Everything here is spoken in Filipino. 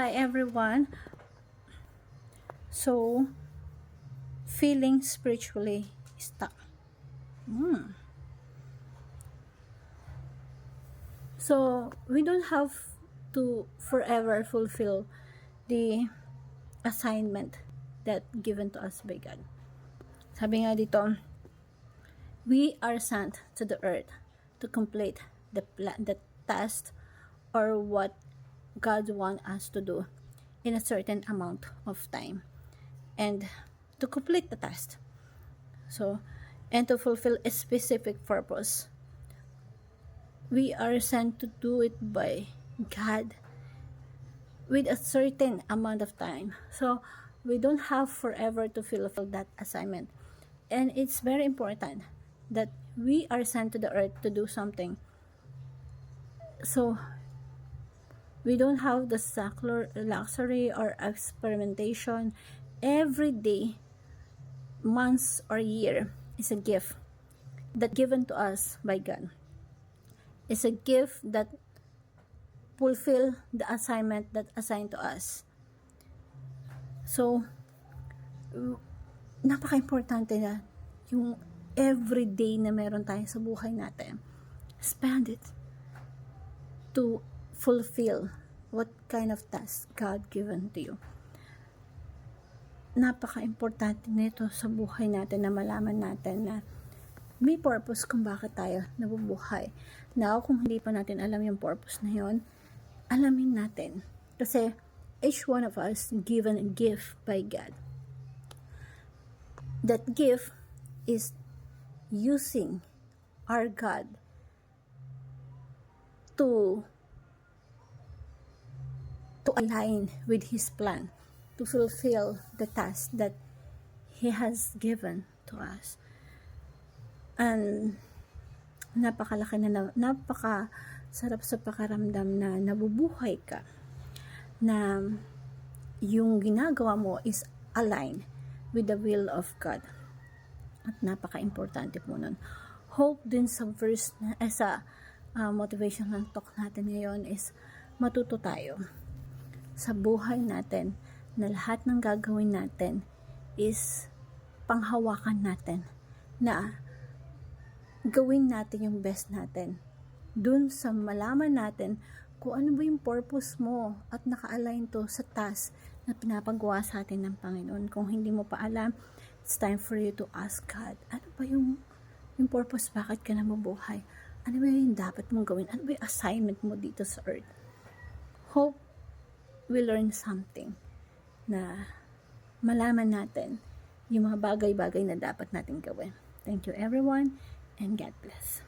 Hi everyone. So, feeling spiritually stuck. So, we don't have to forever fulfill the assignment that given to us by God. Sabi nga dito, we are sent to the earth to complete the task or what God wants us to do in a certain amount of time and to complete the task. So, and to fulfill a specific purpose. We are sent to do it by God with a certain amount of time. So, we don't have forever to fulfill that assignment. And it's very important that we are sent to the earth to do something. So, we don't have the luxury or experimentation. Every day, months, or year is a gift that given to us by God. It's a gift that fulfill the assignment that assigned to us. So, napaka-importante na yung everyday na meron tayo sa buhay natin. Spend it to fulfill what kind of task God given to you. Napaka-importante nito sa buhay natin na malaman natin na may purpose kung bakit tayo nabubuhay. Now, kung hindi pa natin alam yung purpose na yon, alamin natin. Kasi each one of us given a gift by God. That gift is using our God to align with His plan, to fulfill the task that He has given to us. And napakalaki na, napakasarap sa pakaramdam na nabubuhay ka, na yung ginagawa mo is aligned with the will of God. At napaka-importante po nun. Hope din sa verse na, sa motivational talk natin ngayon is matuto tayo sa buhay natin na lahat ng gagawin natin is panghawakan natin, na gawin natin yung best natin dun sa malaman natin kung ano ba yung purpose mo at naka-align to sa task na pinapagawa sa atin ng Panginoon. Kung hindi mo pa alam, it's time for you to ask God, ano ba yung purpose, bakit ka nabubuhay? Ano ba yung dapat mong gawin? Ano ba yung assignment mo dito sa earth? Hope we learn something na malaman natin yung mga bagay-bagay na dapat natin gawin. Thank you everyone and God bless.